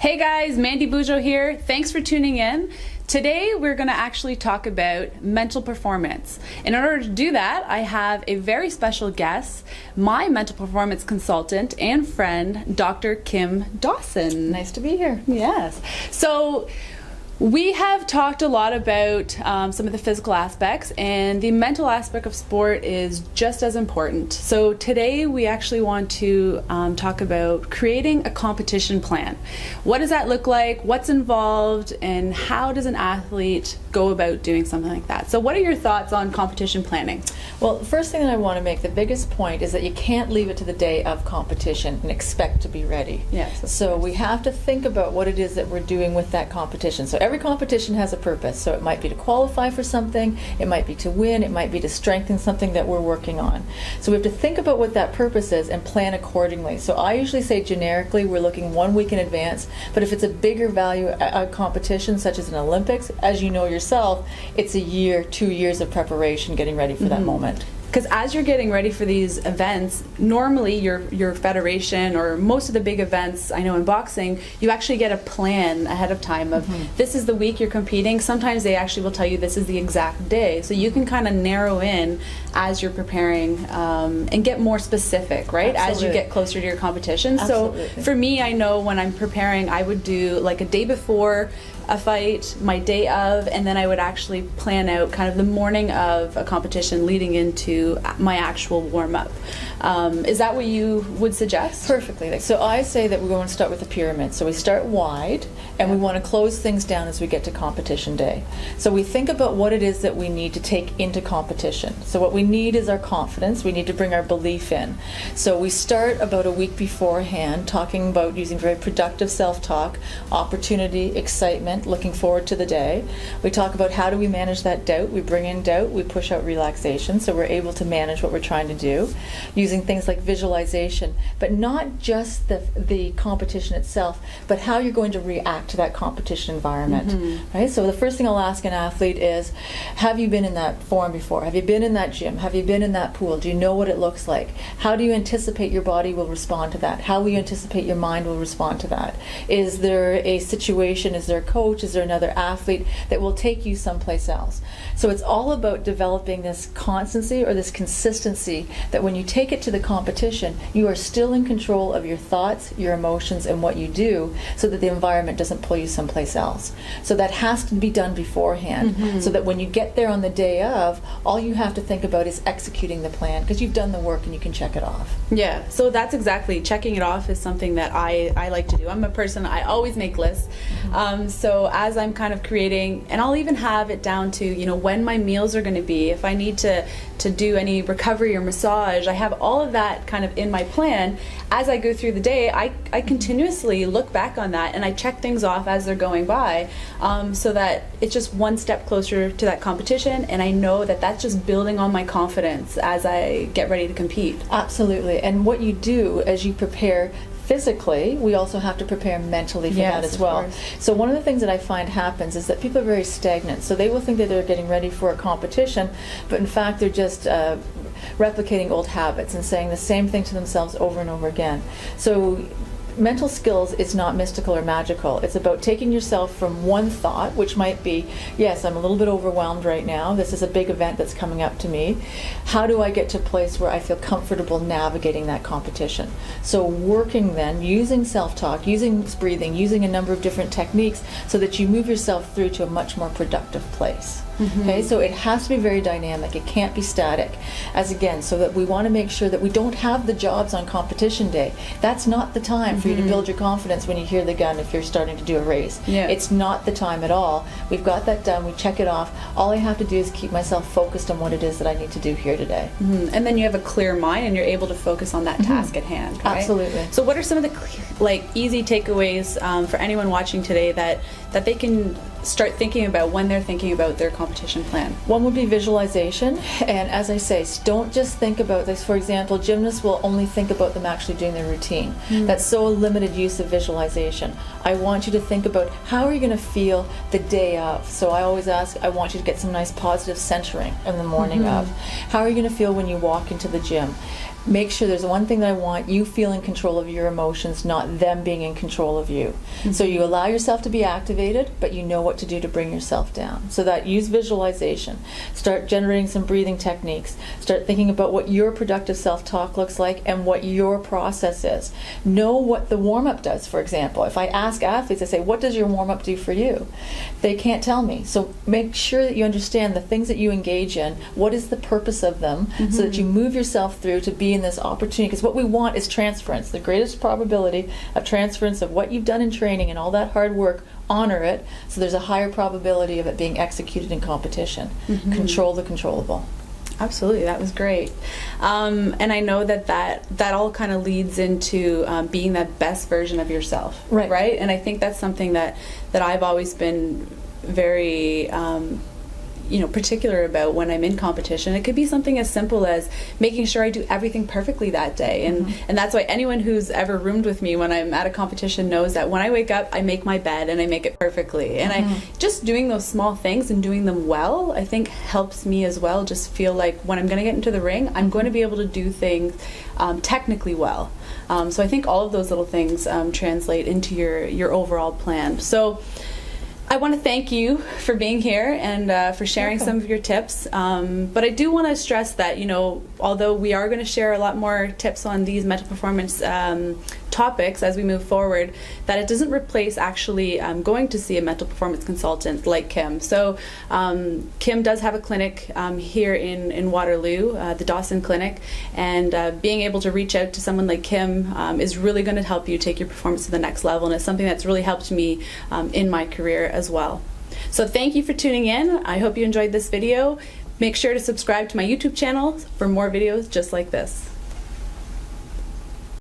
Hey guys, Mandy Bujold here. Thanks for tuning in. Today we're going to actually talk about mental performance. And in order to do that, I have a very special guest, my mental performance consultant and friend, Dr. Kim Dawson. Nice to be here. Yes. So we have talked a lot about some of the physical aspects, and the mental aspect of sport is just as important. So today we actually want to talk about creating a competition plan. What does that look like? What's involved? And how does an athlete go about doing something like that? So what are your thoughts on competition planning? Well, the first thing that I want to make, the biggest point, is that you can't leave it to the day of competition and expect to be ready. Yes. So we have to think about what it is that we're doing with that competition. So every competition has a purpose. So it might be to qualify for something, it might be to win, it might be to strengthen something that we're working on. So we have to think about what that purpose is and plan accordingly. So I usually say generically we're looking 1 week in advance, but if it's a bigger value competition such as an Olympics, as you know yourself, it's a year, 2 years of preparation getting ready for that moment. Because as you're getting ready for these events, normally your federation or most of the big events, I know in boxing, you actually get a plan ahead of time of this is the week you're competing. Sometimes they actually will tell you this is the exact day. So you can kind of narrow in as you're preparing and get more specific, right? Absolutely. As you get closer to your competition. Absolutely. So for me, I know when I'm preparing, I would do like a day before a fight, my day of, and then I would actually plan out kind of the morning of a competition leading into my actual warm-up. Is that what you would suggest? Perfectly. So I say that we're going to start with a pyramid. So we start wide, and we want to close things down as we get to competition day. So we think about what it is that we need to take into competition. So what we need is our confidence. We need to bring our belief in. So we start about a week beforehand talking about using very productive self-talk, opportunity, excitement, looking forward to the day. We talk about how do we manage that doubt. We bring in doubt, we push out relaxation, so we're able to manage what we're trying to do using things like visualization, but not just the competition itself, but how you're going to react to that competition environment. Right? So the first thing I'll ask an athlete is, have you been in that forum before? Have you been in that gym? Have you been in that pool? Do you know what it looks like? How do you anticipate your body will respond to that? How will you anticipate your mind will respond to that? Is there a situation, is there a coach, is there another athlete that will take you someplace else? So it's all about developing this constancy or this consistency that when you take it to the competition, you are still in control of your thoughts, your emotions, and what you do, so that the environment doesn't pull you someplace else. So that has to be done beforehand, so that when you get there on the day of, all you have to think about is executing the plan, because you've done the work and you can check it off. Yeah, so that's exactly, checking it off is something that I like to do. I'm a person, I always make lists. So as I'm kind of creating, and I'll even have it down to, you know, when my meals are going to be, if I need to do any recovery or massage, I have all of that kind of in my plan. As I go through the day, I continuously look back on that and I check things off as they're going by, so that it's just one step closer to that competition, and I know that that's just building on my confidence as I get ready to compete. Absolutely. And what you do as you prepare physically, we also have to prepare mentally for that as well. So one of the things that I find happens is that people are very stagnant. So they will think that they're getting ready for a competition, but in fact they're just replicating old habits and saying the same thing to themselves over and over again. So mental skills is not mystical or magical. It's about taking yourself from one thought, which might be, yes, I'm a little bit overwhelmed right now. This is a big event that's coming up to me. How do I get to a place where I feel comfortable navigating that competition? So working then, using self-talk, using breathing, using a number of different techniques so that you move yourself through to a much more productive place. Okay, so it has to be very dynamic. It can't be static. As again, so that we want to make sure that we don't have the jobs on competition day. That's not the time for you to build your confidence when you hear the gun if you're starting to do a race. Yeah. It's not the time at all. We've got that done. We check it off. All I have to do is keep myself focused on what it is that I need to do here today. And then you have a clear mind and you're able to focus on that task at hand, right? Absolutely. So what are some of the easy takeaways for anyone watching today that they can start thinking about when they're thinking about their competition plan? One would be visualization, and as I say, don't just think about this. For example, gymnasts will only think about them actually doing their routine. That's so limited use of visualization. I want you to think about how are you going to feel the day of. So I always ask, I want you to get some nice positive centering in the morning of. How are you going to feel when you walk into the gym? make sure there's one thing that I want, you feel in control of your emotions, not them being in control of you. So you allow yourself to be activated, but you know what to do to bring yourself down. So that use visualization, start generating some breathing techniques, start thinking about what your productive self-talk looks like and what your process is. Know what the warm-up does, for example. If I ask athletes, I say, what does your warm-up do for you? They can't tell me. So make sure that you understand the things that you engage in, what is the purpose of them, so that you move yourself through to be in this opportunity. Because what we want is transference. The greatest probability of transference of what you've done in training and all that hard work, honor it, so there's a higher probability of it being executed in competition. Control the controllable. Absolutely, that was great. And I know that all kind of leads into being that best version of yourself, right? And I think that's something that I've always been very particular about when I'm in competition. It could be something as simple as making sure I do everything perfectly that day, and that's why anyone who's ever roomed with me when I'm at a competition knows that when I wake up, I make my bed and I make it perfectly. And I just doing those small things and doing them well, I think helps me as well. Just feel like when I'm going to get into the ring, I'm going to be able to do things technically well. So I think all of those little things translate into your overall plan. So I want to thank you for being here and for sharing some of your tips. But I do want to stress that, although we are going to share a lot more tips on these mental performance topics as we move forward, that it doesn't replace actually going to see a mental performance consultant like Kim. So Kim does have a clinic here in Waterloo, the Dawson Clinic, and being able to reach out to someone like Kim is really going to help you take your performance to the next level, and it's something that's really helped me in my career as well. So thank you for tuning in. I hope you enjoyed this video. Make sure to subscribe to my YouTube channel for more videos just like this.